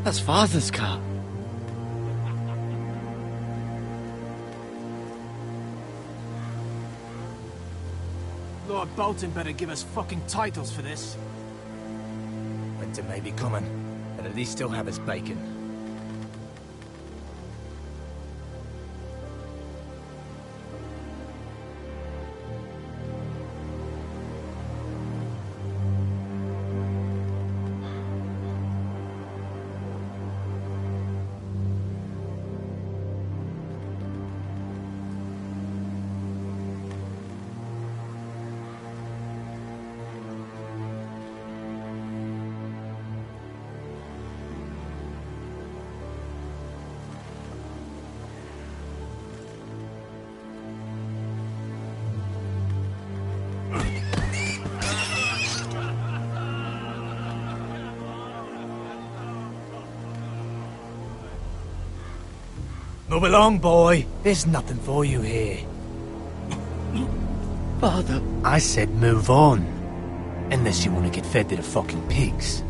That's Father's car. Lord Bolton better give us fucking titles for this. Winter may be coming, but at least he'll have his bacon. Move along, boy. There's nothing for you here. Father. I said move on. Unless you want to get fed to the fucking pigs.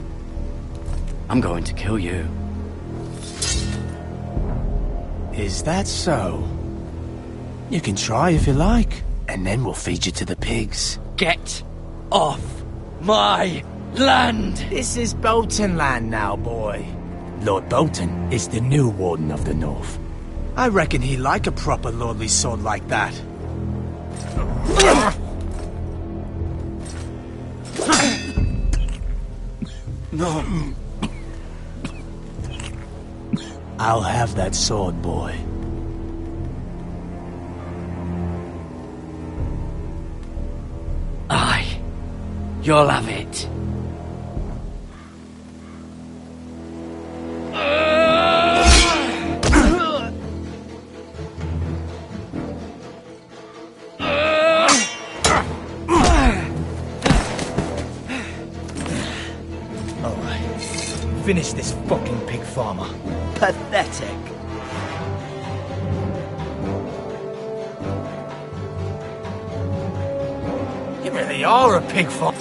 I'm going to kill you. Is that so? You can try if you like. And then we'll feed you to the pigs. Get off my land! This is Bolton land now, boy. Lord Bolton is the new Warden of the North. I reckon he'd like a proper lordly sword like that. No. I'll have that sword, boy. Aye. You'll have it. Finish this fucking pig farmer. Pathetic. You really are a pig farmer.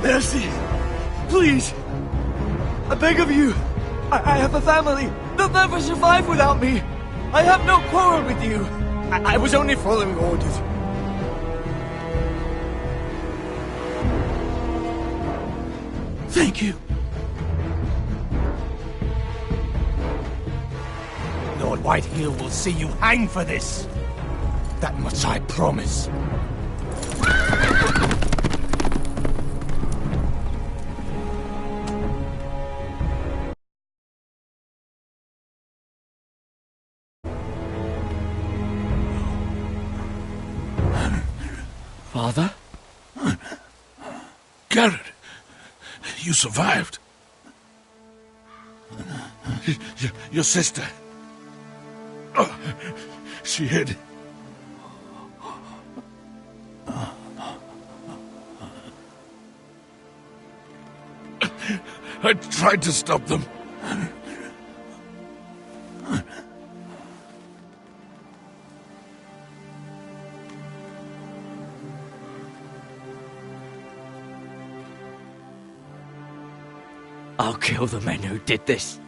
Mercy! Please! I beg of you! I have a family! They'll never survive without me! I have no quarrel with you! I was only following orders. Thank you. Lord Whitehill will see you hang for this. That much I promise. Father? Garrett, you survived. Your sister. Oh, she hid. I tried to stop them. I'll kill the men who did this.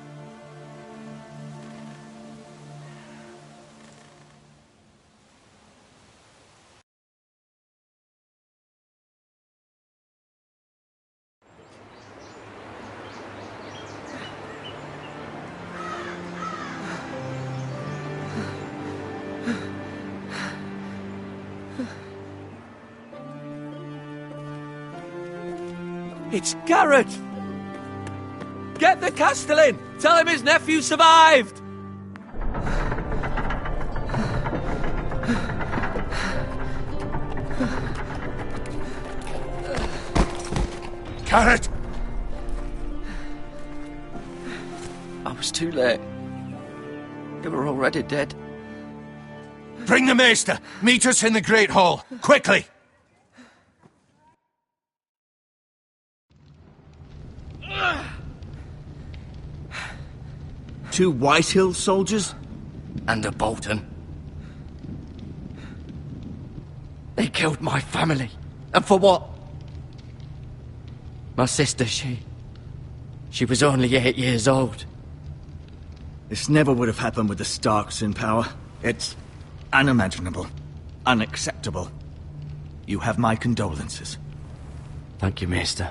It's Garrett! Get the Castellan! Tell him his nephew survived! Carrot! I was too late. They were already dead. Bring the maester! Meet us in the Great Hall! Quickly! Two Whitehill soldiers? And a Bolton. They killed my family. And for what? My sister, she was only 8 years old. This never would have happened with the Starks in power. It's unimaginable. Unacceptable. You have my condolences. Thank you, Maester.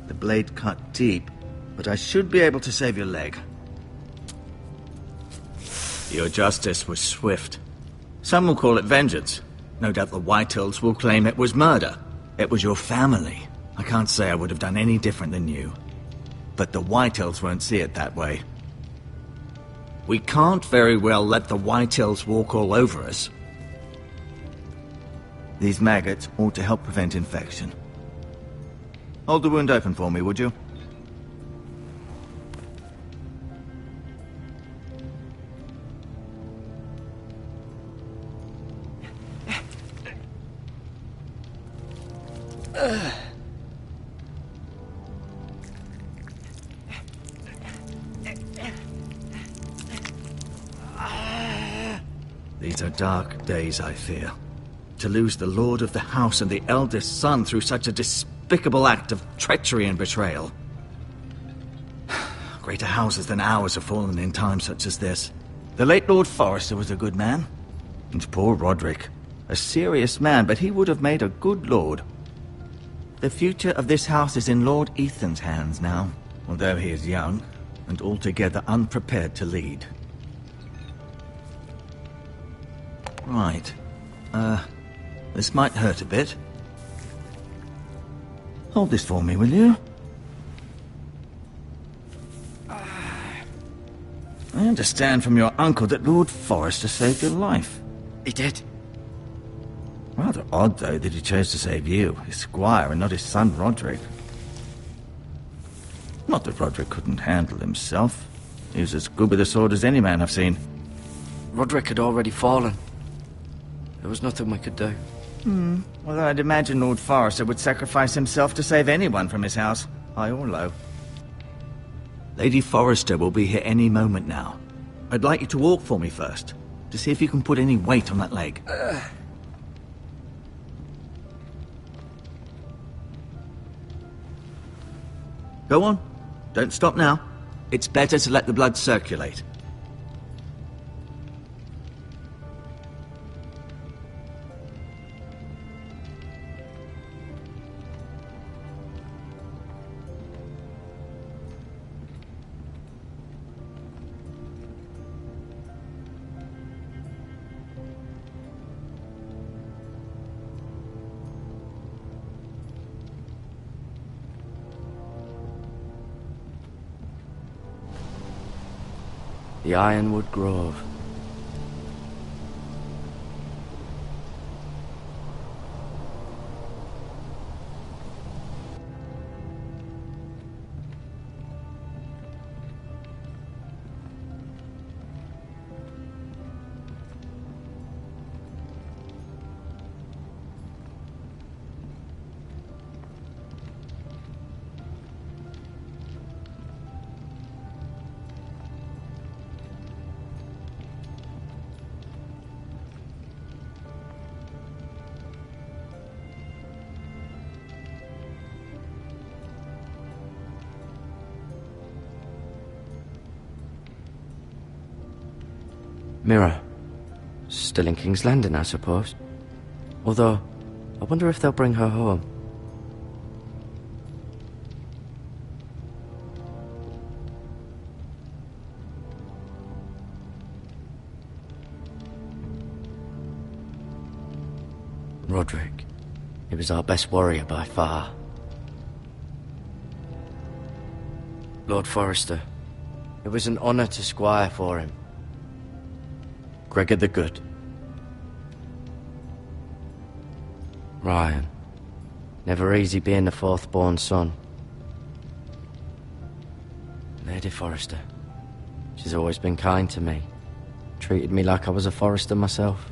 The blade cut deep, but I should be able to save your leg. Your justice was swift. Some will call it vengeance. No doubt the Whitehills will claim it was murder. It was your family. I can't say I would have done any different than you. But the Whitehills won't see it that way. We can't very well let the Whitehills walk all over us. These maggots ought to help prevent infection. Hold the wound open for me, would you? These are dark days, I fear. To lose the lord of the house and the eldest son through such a despicable act of treachery and betrayal. Greater houses than ours have fallen in times such as this. The late Lord Forrester was a good man. And poor Roderick. A serious man, but he would have made a good lord. The future of this house is in Lord Ethan's hands now, although he is young and altogether unprepared to lead. Right. This might hurt a bit. Hold this for me, will you? I understand from your uncle that Lord Forrester saved your life. He did. Rather odd, though, that he chose to save you, his squire, and not his son Roderick. Not that Roderick couldn't handle himself. He was as good with a sword as any man I've seen. Roderick had already fallen. There was nothing we could do. Well, I'd imagine Lord Forrester would sacrifice himself to save anyone from his house, high or low. Lady Forrester will be here any moment now. I'd like you to walk for me first, to see if you can put any weight on that leg. Go on. Don't stop now. It's better to let the blood circulate. The Ironwood Grove. Mirror. Still in King's Landing, I suppose. Although, I wonder if they'll bring her home. Roderick. He was our best warrior by far. Lord Forrester, it was an honor to squire for him. Gregor the Good. Ryan. Never easy being the fourth-born son. Lady Forrester. She's always been kind to me. Treated me like I was a Forrester myself.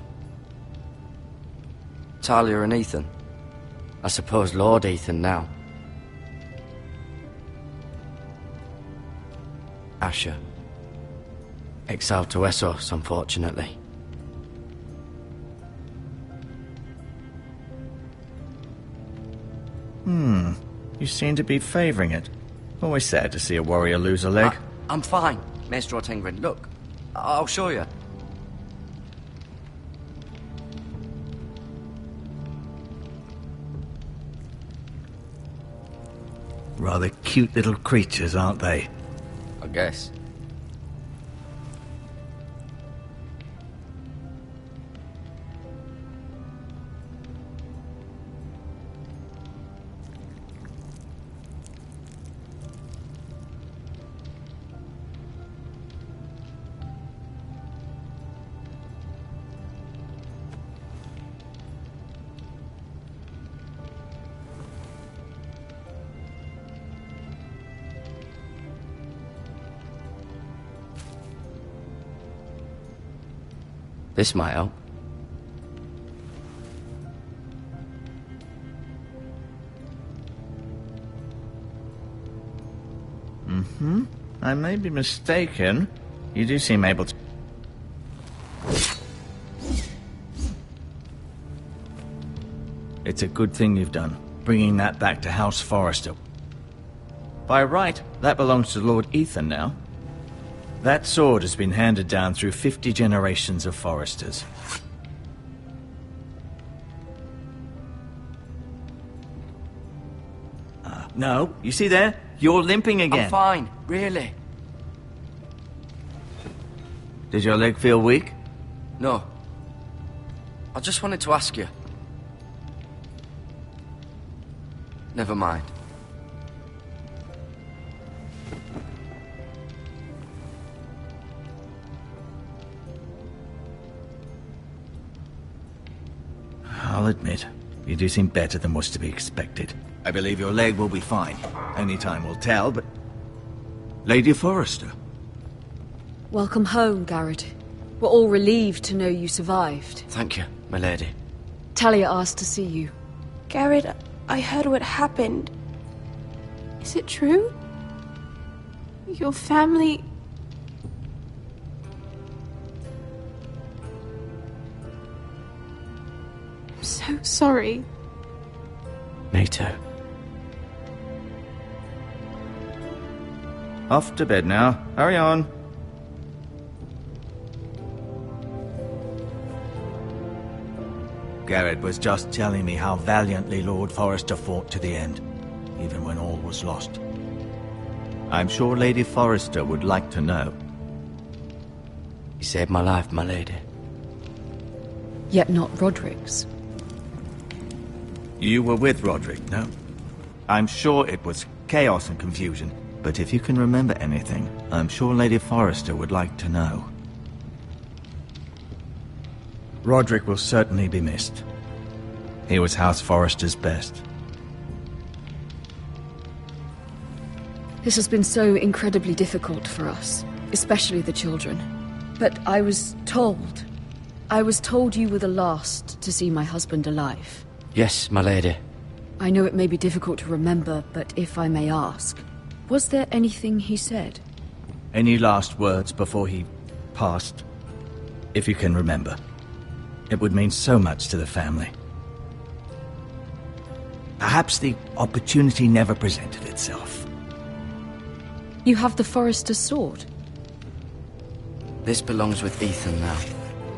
Talia and Ethan. I suppose Lord Ethan now. Asher. Exiled to Essos, unfortunately. You seem to be favouring it. Always sad to see a warrior lose a leg. I'm fine, Maester Ortengrin. Look, I'll show you. Rather cute little creatures, aren't they? I guess. This might help. I may be mistaken. You do seem able to... It's a good thing you've done, bringing that back to House Forrester. By right, that belongs to Lord Ethan now. That sword has been handed down through 50 generations of Forresters. No, you see there? You're limping again. I'm fine, really. Did your leg feel weak? No. I just wanted to ask you. Never mind. I'll admit, you do seem better than was to be expected. I believe your leg will be fine. Only time will tell, but... Lady Forrester. Welcome home, Garrett. We're all relieved to know you survived. Thank you, my lady. Talia asked to see you. Garrett, I heard what happened. Is it true? Your family... I'm so sorry. Me too. Off to bed now. Hurry on. Garrett was just telling me how valiantly Lord Forrester fought to the end, even when all was lost. I'm sure Lady Forrester would like to know. You saved my life, my lady. Yet not Roderick's. You were with Roderick, no? I'm sure it was chaos and confusion, but if you can remember anything, I'm sure Lady Forrester would like to know. Roderick will certainly be missed. He was House Forrester's best. This has been so incredibly difficult for us, especially the children. But I was told you were the last to see my husband alive. Yes, my lady. I know it may be difficult to remember, but if I may ask, was there anything he said? Any last words before he passed? If you can remember. It would mean so much to the family. Perhaps the opportunity never presented itself. You have the Forrester's sword. This belongs with Ethan now.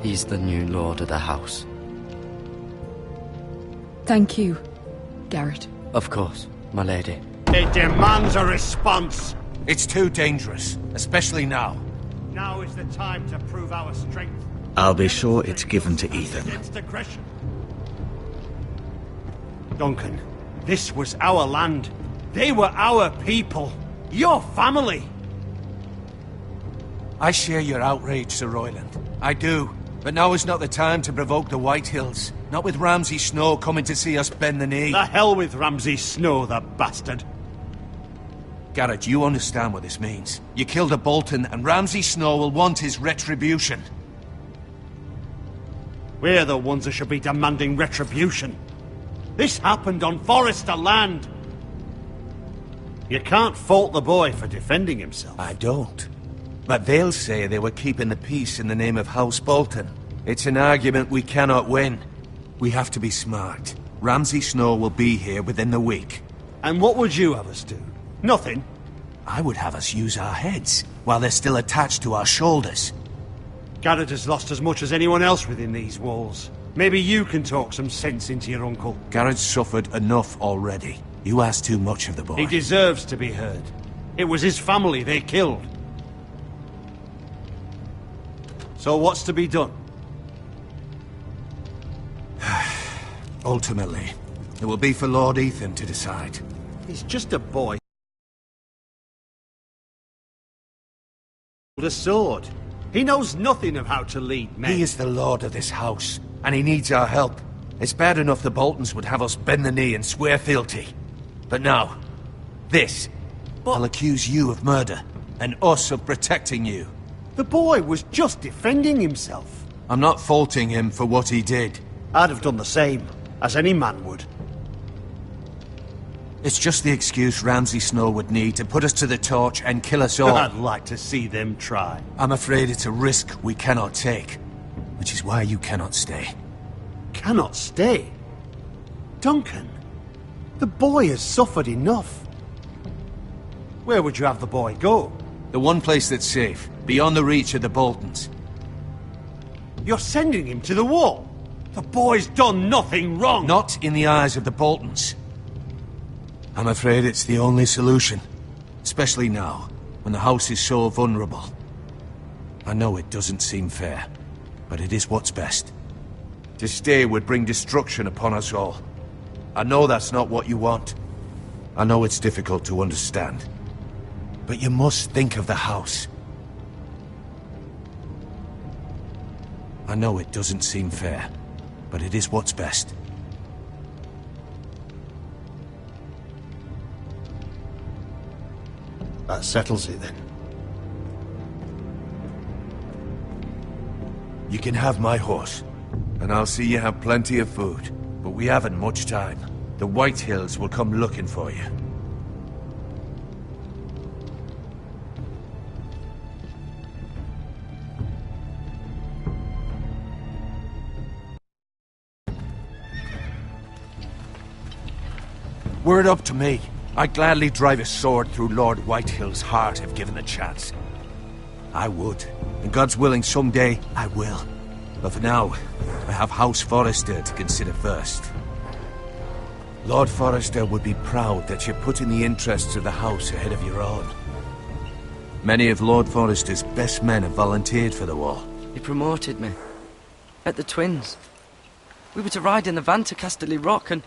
He's the new lord of the house. Thank you, Garrett. Of course, my lady. It demands a response. It's too dangerous, especially now. Now is the time to prove our strength. I'll be sure it's given to Ethan. Against aggression. Duncan, this was our land. They were our people. Your family. I share your outrage, Sir Royland. I do. But now is not the time to provoke the Whitehills. Not with Ramsay Snow coming to see us bend the knee. The hell with Ramsay Snow, the bastard. Garrett, you understand what this means. You killed a Bolton, and Ramsay Snow will want his retribution. We're the ones that should be demanding retribution. This happened on Forester land. You can't fault the boy for defending himself. I don't. But they'll say they were keeping the peace in the name of House Bolton. It's an argument we cannot win. We have to be smart. Ramsay Snow will be here within the week. And what would you have us do? Nothing. I would have us use our heads, while they're still attached to our shoulders. Garrett has lost as much as anyone else within these walls. Maybe you can talk some sense into your uncle. Garrett's suffered enough already. You ask too much of the boy. He deserves to be heard. It was his family they killed. So what's to be done? Ultimately, it will be for Lord Ethan to decide. He's just a boy. With a sword. He knows nothing of how to lead men. He is the lord of this house, and he needs our help. It's bad enough the Boltons would have us bend the knee and swear fealty. But now, this. I'll accuse you of murder, and us of protecting you. The boy was just defending himself. I'm not faulting him for what he did. I'd have done the same, as any man would. It's just the excuse Ramsay Snow would need to put us to the torch and kill us all. I'd like to see them try. I'm afraid it's a risk we cannot take, which is why you cannot stay. Cannot stay? Duncan, the boy has suffered enough. Where would you have the boy go? The one place that's safe, beyond the reach of the Boltons. You're sending him to the wall? The boy's done nothing wrong! Not in the eyes of the Boltons. I'm afraid it's the only solution. Especially now, when the house is so vulnerable. I know it doesn't seem fair, but it is what's best. To stay would bring destruction upon us all. I know that's not what you want. I know it's difficult to understand. But you must think of the house. I know it doesn't seem fair, but it is what's best. That settles it then. You can have my horse, and I'll see you have plenty of food. But we haven't much time. The Whitehills will come looking for you. Were it up to me, I'd gladly drive a sword through Lord Whitehill's heart if given the chance. I would. And God's willing, someday I will. But for now, I have House Forester to consider first. Lord Forester would be proud that you're putting the interests of the house ahead of your own. Many of Lord Forester's best men have volunteered for the war. He promoted me. At the Twins. We were to ride in the van to Casterly Rock, and